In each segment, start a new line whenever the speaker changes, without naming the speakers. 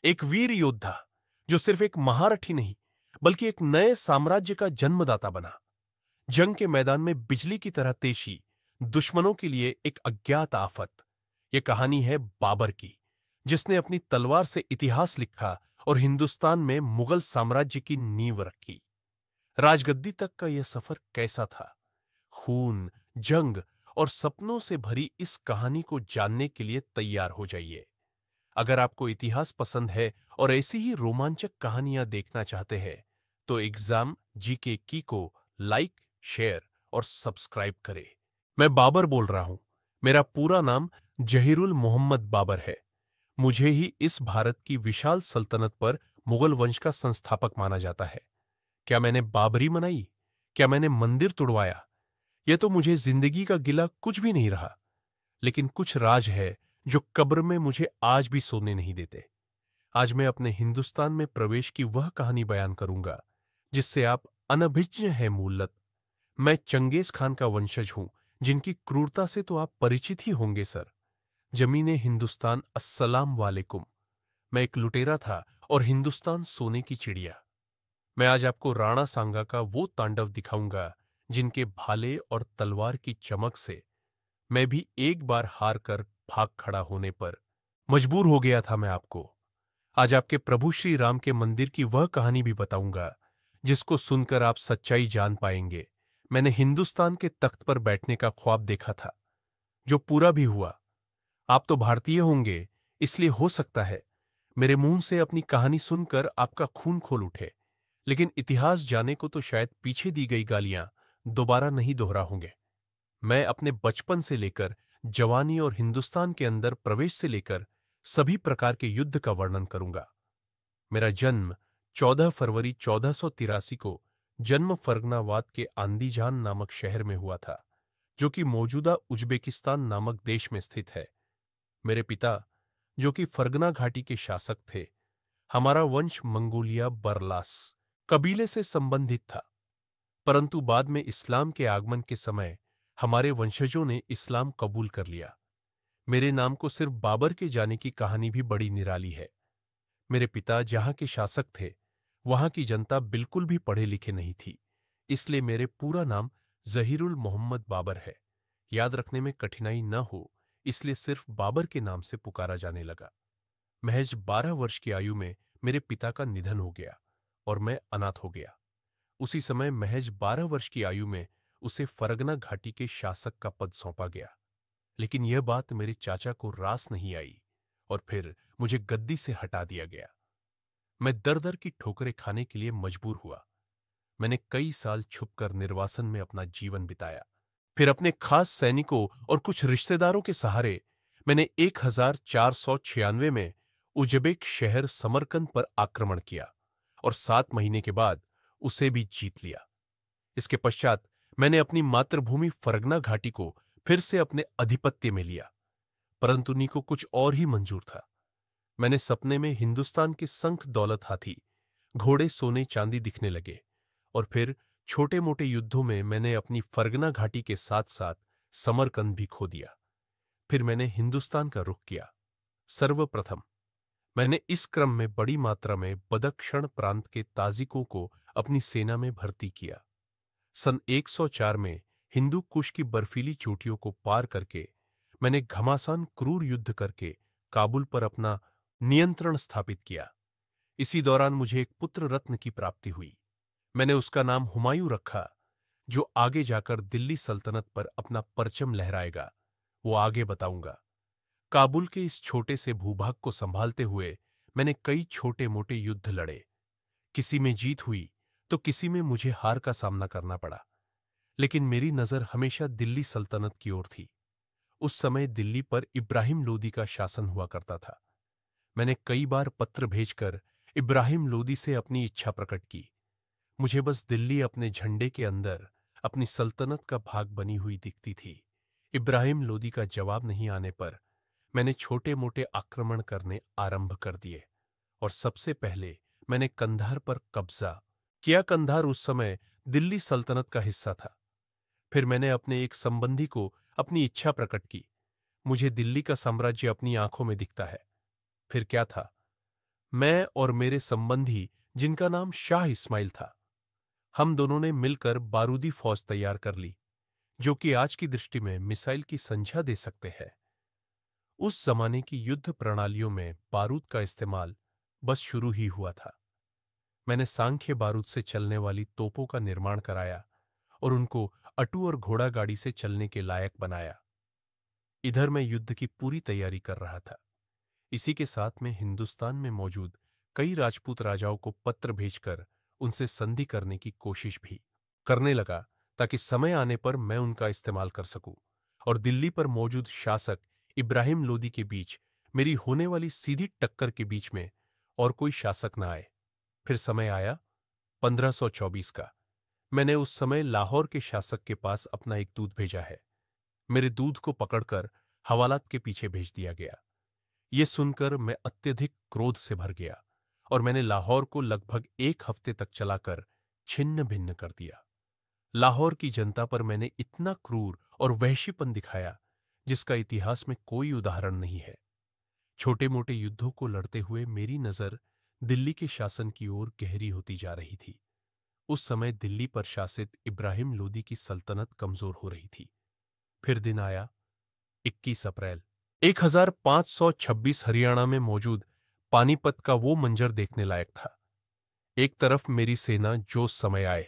एक वीर योद्धा जो सिर्फ एक महारथी नहीं बल्कि एक नए साम्राज्य का जन्मदाता बना। जंग के मैदान में बिजली की तरह तेजी, दुश्मनों के लिए एक अज्ञात आफत। यह कहानी है बाबर की, जिसने अपनी तलवार से इतिहास लिखा और हिंदुस्तान में मुगल साम्राज्य की नींव रखी। राजगद्दी तक का यह सफर कैसा था? खून, जंग और सपनों से भरी इस कहानी को जानने के लिए तैयार हो जाइए। अगर आपको इतिहास पसंद है और ऐसी ही रोमांचक कहानियां देखना चाहते हैं, तो एग्जाम जीके की को लाइक, शेयर और सब्सक्राइब करें। मैं बाबर बोल रहा हूं। मेरा पूरा नाम जहीरुल मोहम्मद बाबर है। मुझे ही इस भारत की विशाल सल्तनत पर मुगल वंश का संस्थापक माना जाता है। क्या मैंने बाबरी मनाई? क्या मैंने मंदिर तुड़वाया? यह तो मुझे जिंदगी का गिला कुछ भी नहीं रहा। लेकिन कुछ राज है जो कब्र में मुझे आज भी सोने नहीं देते। आज मैं अपने हिंदुस्तान में प्रवेश की वह कहानी बयान करूंगा जिससे आप अनभिज्ञ हैं मूलत। मैं चंगेज खान का वंशज हूं, जिनकी क्रूरता से तो आप परिचित ही होंगे सर। जमीने हिंदुस्तान, अस्सलाम वालेकुम। मैं एक लुटेरा था और हिंदुस्तान सोने की चिड़िया। मैं आज आपको राणा सांगा का वो तांडव दिखाऊंगा जिनके भाले और तलवार की चमक से मैं भी एक बार हार कर भाग खड़ा होने पर मजबूर हो गया था। मैं आपको आज आपके प्रभु श्री राम के मंदिर की वह कहानी भी बताऊंगा जिसको सुनकर आप सच्चाई जान पाएंगे। मैंने हिंदुस्तान के तख्त पर बैठने का ख्वाब देखा था, जो पूरा भी हुआ। आप तो भारतीय होंगे, इसलिए हो सकता है मेरे मुंह से अपनी कहानी सुनकर आपका खून खोल उठे। लेकिन इतिहास जाने को तो शायद पीछे दी गई गालियां दोबारा नहीं दोहराऊंगे। मैं अपने बचपन से लेकर जवानी और हिंदुस्तान के अंदर प्रवेश से लेकर सभी प्रकार के युद्ध का वर्णन करूंगा। मेरा जन्म 14 फरवरी 1483 को जन्म फरगनावाद के आंदीजान नामक शहर में हुआ था, जो कि मौजूदा उज्बेकिस्तान नामक देश में स्थित है। मेरे पिता, जो कि फरगना घाटी के शासक थे, हमारा वंश मंगोलिया बरलास कबीले से संबंधित था। परंतु बाद में इस्लाम के आगमन के समय हमारे वंशजों ने इस्लाम कबूल कर लिया। मेरे नाम को सिर्फ बाबर के जाने की कहानी भी बड़ी निराली है। मेरे पिता जहां के शासक थे, वहां की जनता बिल्कुल भी पढ़े लिखे नहीं थी, इसलिए मेरे पूरा नाम जहीरुल मोहम्मद बाबर है। याद रखने में कठिनाई न हो, इसलिए सिर्फ बाबर के नाम से पुकारा जाने लगा। महज 12 वर्ष की आयु में मेरे पिता का निधन हो गया और मैं अनाथ हो गया। उसी समय महज 12 वर्ष की आयु में उसे फरगना घाटी के शासक का पद सौंपा गया। लेकिन यह बात मेरे चाचा को रास नहीं आई और फिर मुझे गद्दी से हटा दिया गया। मैं दर दर की ठोकरें खाने के लिए मजबूर हुआ। मैंने कई साल छुपकर निर्वासन में अपना जीवन बिताया। फिर अपने खास सैनिकों और कुछ रिश्तेदारों के सहारे मैंने 1496 में उज्बेक शहर समरकंद पर आक्रमण किया और 7 महीने के बाद उसे भी जीत लिया। इसके पश्चात मैंने अपनी मातृभूमि फरगना घाटी को फिर से अपने अधिपत्य में लिया। परंतु नी को कुछ और ही मंजूर था। मैंने सपने में हिंदुस्तान के संख दौलत हाथी, घोड़े, सोने चांदी दिखने लगे और फिर छोटे मोटे युद्धों में मैंने अपनी फरगना घाटी के साथ साथ समरकंद भी खो दिया। फिर मैंने हिंदुस्तान का रुख किया। सर्वप्रथम मैंने इस क्रम में बड़ी मात्रा में बदख्शण प्रांत के ताजिकों को अपनी सेना में भर्ती किया। सन 104 में हिंदू कुश की बर्फीली चोटियों को पार करके मैंने घमासान क्रूर युद्ध करके काबुल पर अपना नियंत्रण स्थापित किया। इसी दौरान मुझे एक पुत्र रत्न की प्राप्ति हुई। मैंने उसका नाम हुमायूं रखा, जो आगे जाकर दिल्ली सल्तनत पर अपना परचम लहराएगा। वो आगे बताऊंगा। काबुल के इस छोटे से भूभाग को संभालते हुए मैंने कई छोटे मोटे युद्ध लड़े। किसी में जीत हुई तो किसी में मुझे हार का सामना करना पड़ा, लेकिन मेरी नजर हमेशा दिल्ली सल्तनत की ओर थी। उस समय दिल्ली पर इब्राहिम लोदी का शासन हुआ करता था। मैंने कई बार पत्र भेजकर इब्राहिम लोदी से अपनी इच्छा प्रकट की। मुझे बस दिल्ली अपने झंडे के अंदर अपनी सल्तनत का भाग बनी हुई दिखती थी। इब्राहिम लोदी का जवाब नहीं आने पर मैंने छोटे मोटे आक्रमण करने आरंभ कर दिए और सबसे पहले मैंने कंधार पर कब्जा किया। कंधार उस समय दिल्ली सल्तनत का हिस्सा था। फिर मैंने अपने एक संबंधी को अपनी इच्छा प्रकट की। मुझे दिल्ली का साम्राज्य अपनी आंखों में दिखता है। फिर क्या था, मैं और मेरे संबंधी, जिनका नाम शाह इस्माइल था, हम दोनों ने मिलकर बारूदी फौज तैयार कर ली, जो कि आज की दृष्टि में मिसाइल की संख्या दे सकते हैं। उस जमाने की युद्ध प्रणालियों में बारूद का इस्तेमाल बस शुरू ही हुआ था। मैंने सांख्य बारूद से चलने वाली तोपों का निर्माण कराया और उनको अटू और घोड़ा गाड़ी से चलने के लायक बनाया। इधर मैं युद्ध की पूरी तैयारी कर रहा था। इसी के साथ में हिंदुस्तान में मौजूद कई राजपूत राजाओं को पत्र भेजकर उनसे संधि करने की कोशिश भी करने लगा, ताकि समय आने पर मैं उनका इस्तेमाल कर सकूं और दिल्ली पर मौजूद शासक इब्राहिम लोदी के बीच मेरी होने वाली सीधी टक्कर के बीच में और कोई शासक न आए। फिर समय आया 1524 का। मैंने उस समय लाहौर के शासक के पास अपना एक दूत भेजा है। मेरे दूध को पकड़कर हवालात के पीछे भेज दिया गया। ये सुनकर मैं अत्यधिक क्रोध से भर गया और मैंने लाहौर को लगभग 1 हफ्ते तक चलाकर छिन्न भिन्न कर दिया। लाहौर की जनता पर मैंने इतना क्रूर और वहशीपन दिखाया जिसका इतिहास में कोई उदाहरण नहीं है। छोटे मोटे युद्धों को लड़ते हुए मेरी नजर दिल्ली के शासन की ओर गहरी होती जा रही थी। उस समय दिल्ली पर शासित इब्राहिम लोदी की सल्तनत कमजोर हो रही थी। फिर दिन आया 21 अप्रैल। 1526 हरियाणा में मौजूद पानीपत का वो मंजर देखने लायक था। एक तरफ मेरी सेना जो समय आए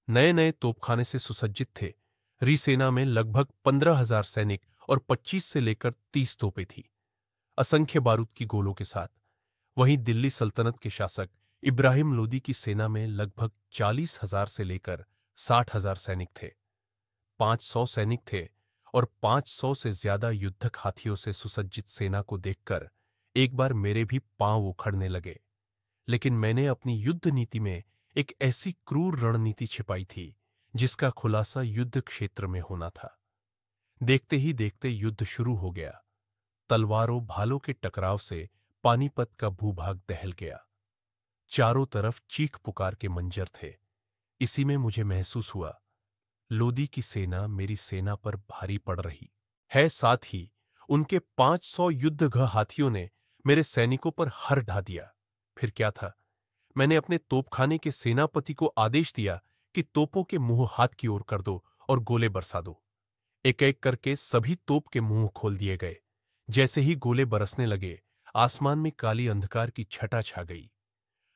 नए नए तोपखाने से सुसज्जित थे। री सेना में लगभग 15,000 सैनिक और 25 से लेकर 30 तोपें थी, असंख्य बारूद की गोलों के साथ। वहीं दिल्ली सल्तनत के शासक इब्राहिम लोदी की सेना में लगभग 40,000 से लेकर 60,000 सैनिक थे। 500 सैनिक थे और 500 से ज्यादा युद्धक हाथियों से सुसज्जित सेना को देखकर एक बार मेरे भी पांव उखड़ने लगे। लेकिन मैंने अपनी युद्ध नीति में एक ऐसी क्रूर रणनीति छिपाई थी जिसका खुलासा युद्ध क्षेत्र में होना था। देखते ही देखते युद्ध शुरू हो गया। तलवारों भालों के टकराव से पानीपत का भूभाग दहल गया। चारों तरफ चीख पुकार के मंजर थे। इसी में मुझे महसूस हुआ लोदी की सेना मेरी सेना पर भारी पड़ रही है। साथ ही उनके 500 युद्धघ हाथियों ने मेरे सैनिकों पर हर ढा दिया। फिर क्या था, मैंने अपने तोपखाने के सेनापति को आदेश दिया कि तोपों के मुंह हाथ की ओर कर दो और गोले बरसा दो। एक एक करके सभी तोप के मुंह खोल दिए गए। जैसे ही गोले बरसने लगे, आसमान में काली अंधकार की छटा छा गई।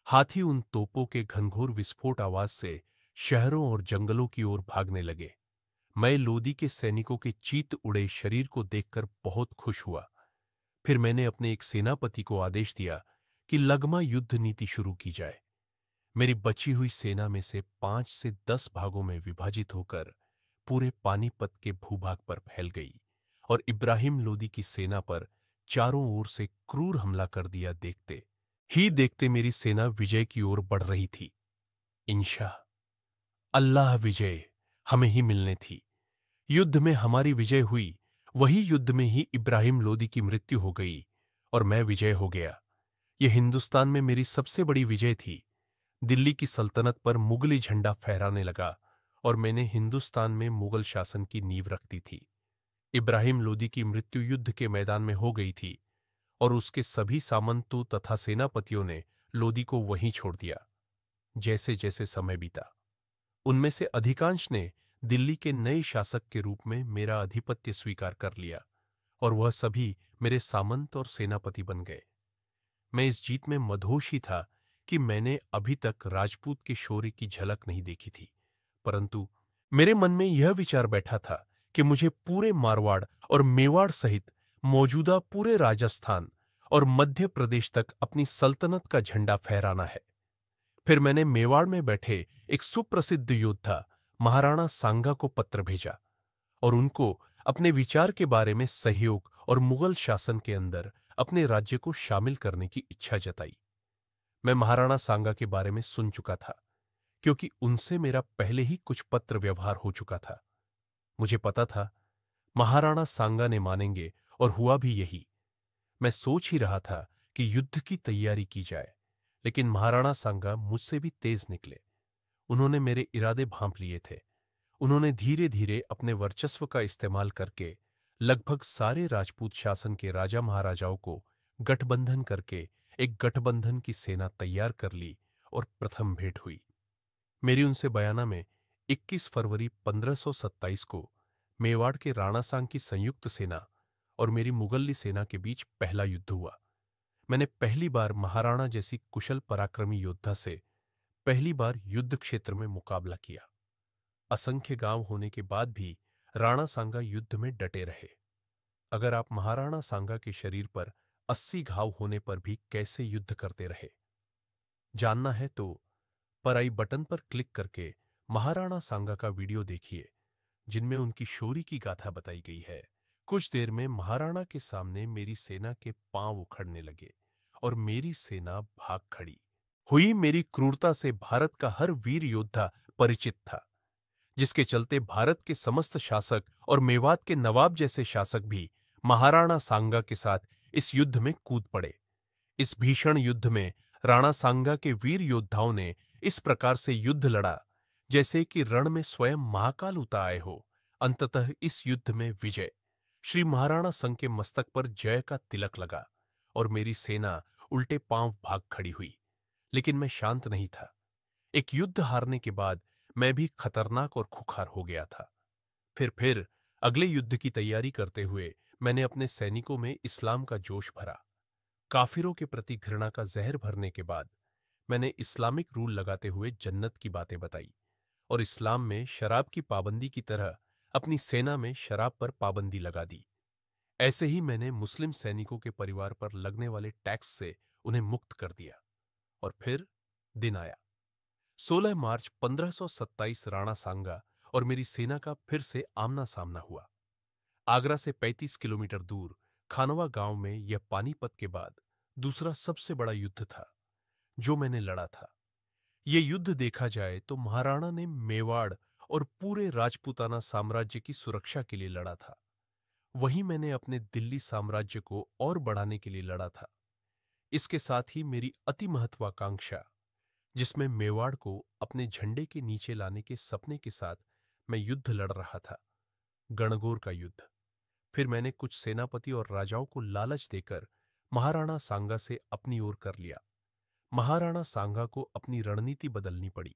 हाथी उन तोपों के घनघोर विस्फोट आवाज से शहरों और जंगलों की ओर भागने लगे। मैं लोदी के सैनिकों के चीत उड़े शरीर को देखकर बहुत खुश हुआ। फिर मैंने अपने एक सेनापति को आदेश दिया कि लगमा युद्ध नीति शुरू की जाए। मेरी बची हुई सेना में से 5 से 10 भागों में विभाजित होकर पूरे पानीपत के भूभाग पर फैल गई और इब्राहिम लोदी की सेना पर चारों ओर से क्रूर हमला कर दिया। देखते ही देखते मेरी सेना विजय की ओर बढ़ रही थी। इंशाअल्लाह अल्लाह विजय हमें ही मिलने थी। युद्ध में हमारी विजय हुई, वही युद्ध में ही इब्राहिम लोदी की मृत्यु हो गई और मैं विजय हो गया। यह हिंदुस्तान में मेरी सबसे बड़ी विजय थी। दिल्ली की सल्तनत पर मुगली झंडा फहराने लगा और मैंने हिंदुस्तान में मुगल शासन की नींव रख दी थी। इब्राहिम लोदी की मृत्यु युद्ध के मैदान में हो गई थी और उसके सभी सामंतों तथा सेनापतियों ने लोदी को वहीं छोड़ दिया। जैसे जैसे समय बीता, उनमें से अधिकांश ने दिल्ली के नए शासक के रूप में मेरा आधिपत्य स्वीकार कर लिया और वह सभी मेरे सामंत और सेनापति बन गए। मैं इस जीत में मदहोश ही था कि मैंने अभी तक राजपूत के शौर्य की झलक नहीं देखी थी, परंतु मेरे मन में यह विचार बैठा था कि मुझे पूरे मारवाड़ और मेवाड़ सहित मौजूदा पूरे राजस्थान और मध्य प्रदेश तक अपनी सल्तनत का झंडा फहराना है। फिर मैंने मेवाड़ में बैठे एक सुप्रसिद्ध योद्धा महाराणा सांगा को पत्र भेजा और उनको अपने विचार के बारे में सहयोग और मुगल शासन के अंदर अपने राज्य को शामिल करने की इच्छा जताई। मैं महाराणा सांगा के बारे में सुन चुका था क्योंकि उनसे मेरा पहले ही कुछ पत्र व्यवहार हो चुका था। मुझे पता था महाराणा सांगा ने मानेंगे और हुआ भी यही। मैं सोच ही रहा था कि युद्ध की तैयारी की जाए, लेकिन महाराणा सांगा मुझसे भी तेज निकले। उन्होंने मेरे इरादे भांप लिए थे। उन्होंने धीरे धीरे अपने वर्चस्व का इस्तेमाल करके लगभग सारे राजपूत शासन के राजा महाराजाओं को गठबंधन करके एक गठबंधन की सेना तैयार कर ली और प्रथम भेंट हुई। मेरी उनसे बयाना में 21 फरवरी 1527 को मेवाड़ के राणा सांग की संयुक्त सेना और मेरी मुगल्ली सेना के बीच पहला युद्ध हुआ। मैंने पहली बार महाराणा जैसी कुशल पराक्रमी योद्धा से पहली बार युद्ध क्षेत्र में मुकाबला किया। असंख्य गांव होने के बाद भी राणा सांगा युद्ध में डटे रहे। अगर आप महाराणा सांगा के शरीर पर 80 घाव होने पर भी कैसे युद्ध करते रहे जानना है तो पर आई बटन पर क्लिक करके महाराणा सांगा का वीडियो देखिए, जिनमें उनकी शौर्य की गाथा बताई गई है। कुछ देर में महाराणा के सामने मेरी सेना के पांव उखड़ने लगे और मेरी सेना भाग खड़ी हुई। मेरी क्रूरता से भारत का हर वीर योद्धा परिचित था, जिसके चलते भारत के समस्त शासक और मेवात के नवाब जैसे शासक भी महाराणा सांगा के साथ इस युद्ध में कूद पड़े। इस भीषण युद्ध में राणा सांगा के वीर योद्धाओं ने इस प्रकार से युद्ध लड़ा जैसे कि रण में स्वयं महाकाल उतर आए हो। अंततः इस युद्ध में विजय श्री महाराणा संग के मस्तक पर जय का तिलक लगा और मेरी सेना उल्टे पांव भाग खड़ी हुई। लेकिन मैं शांत नहीं था। एक युद्ध हारने के बाद मैं भी खतरनाक और खुखार हो गया था। फिर अगले युद्ध की तैयारी करते हुए मैंने अपने सैनिकों में इस्लाम का जोश भरा। काफिरों के प्रति घृणा का जहर भरने के बाद मैंने इस्लामिक रूल लगाते हुए जन्नत की बातें बताई और इस्लाम में शराब की पाबंदी की तरह अपनी सेना में शराब पर पाबंदी लगा दी। ऐसे ही मैंने मुस्लिम सैनिकों के परिवार पर लगने वाले टैक्स से उन्हें मुक्त कर दिया। और फिर दिन आया 16 मार्च 1527। राणा सांगा और मेरी सेना का फिर से आमना सामना हुआ। आगरा से 35 किलोमीटर दूर खानवा गांव में यह पानीपत के बाद दूसरा सबसे बड़ा युद्ध था जो मैंने लड़ा था। यह युद्ध देखा जाए तो महाराणा ने मेवाड़ और पूरे राजपूताना साम्राज्य की सुरक्षा के लिए लड़ा था। वहीं मैंने अपने दिल्ली साम्राज्य को और बढ़ाने के लिए लड़ा था। इसके साथ ही मेरी अति महत्वाकांक्षा, जिसमें मेवाड़ को अपने झंडे के नीचे लाने के सपने के साथ मैं युद्ध लड़ रहा था, गणगौर का युद्ध। फिर मैंने कुछ सेनापति और राजाओं को लालच देकर महाराणा सांगा से अपनी ओर कर लिया। महाराणा सांगा को अपनी रणनीति बदलनी पड़ी।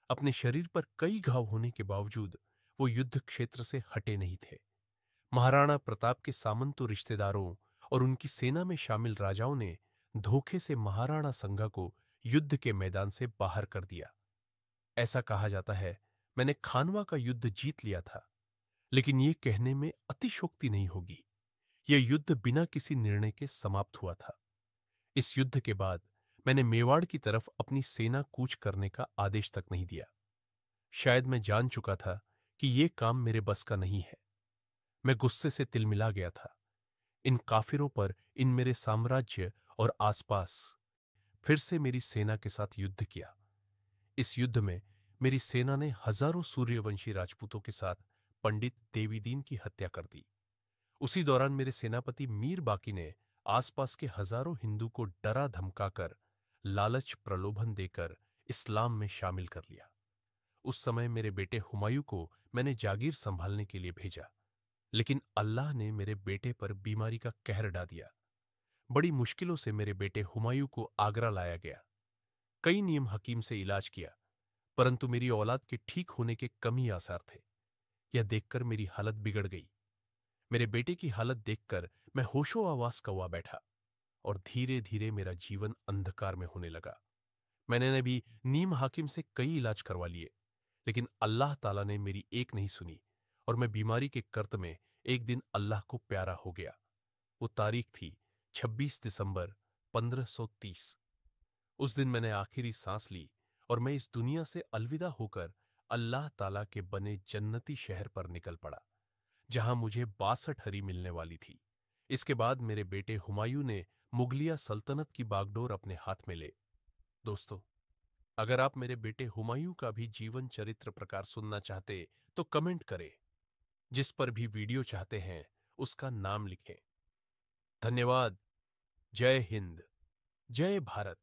अपने शरीर पर कई घाव होने के बावजूद वो युद्ध क्षेत्र से हटे नहीं थे। महाराणा प्रताप के सामंत रिश्तेदारों और उनकी सेना में शामिल राजाओं ने धोखे से महाराणा सांगा को युद्ध के मैदान से बाहर कर दिया। ऐसा कहा जाता है मैंने खानवा का युद्ध जीत लिया था, लेकिन यह कहने में अतिशयोक्ति नहीं होगी। यह युद्ध बिना किसी निर्णय के समाप्त हुआ था। इस युद्ध के बाद मैंने मेवाड़ की तरफ अपनी सेना कूच करने का आदेश तक नहीं दिया। शायद मैं जान चुका था कि यह काम मेरे बस का नहीं है। मैं गुस्से से तिलमिला गया था। इन काफिरों पर, इन मेरे साम्राज्य और आसपास फिर से मेरी सेना के साथ युद्ध किया। इस युद्ध में मेरी सेना ने हजारों सूर्यवंशी राजपूतों के साथ पंडित देवीदीन की हत्या कर दी। उसी दौरान मेरे सेनापति मीर बाकी ने आसपास के हजारों हिंदू को डरा धमकाकर, लालच प्रलोभन देकर इस्लाम में शामिल कर लिया। उस समय मेरे बेटे हुमायूं को मैंने जागीर संभालने के लिए भेजा, लेकिन अल्लाह ने मेरे बेटे पर बीमारी का कहर ढा दिया। बड़ी मुश्किलों से मेरे बेटे हुमायूं को आगरा लाया गया। कई नियम हकीम से इलाज किया, परंतु मेरी औलाद के ठीक होने के कम ही आसार थे। यह देखकर मेरी हालत बिगड़ गई। मेरे बेटे की हालत देखकर मैं होशो आवास कौवा बैठा और धीरे धीरे मेरा जीवन अंधकार में होने लगा। मैंने भी नीम हाकिम से कई इलाज करवा लिए, लेकिन अल्लाह ताला ने मेरी एक नहीं सुनी और मैं बीमारी के कर्त में एक दिन अल्लाह को प्यारा हो गया। वो तारीख थी 26 दिसंबर 1530। उस दिन मैंने आखिरी सांस ली और मैं इस दुनिया से अलविदा होकर अल्लाह ताला के बने जन्नती शहर पर निकल पड़ा, जहां मुझे 62 हरी मिलने वाली थी। इसके बाद मेरे बेटे हुमायूं ने मुगलिया सल्तनत की बागडोर अपने हाथ में ले। दोस्तों, अगर आप मेरे बेटे हुमायूं का भी जीवन चरित्र प्रकार सुनना चाहते तो कमेंट करें। जिस पर भी वीडियो चाहते हैं उसका नाम लिखें। धन्यवाद। जय हिंद, जय भारत।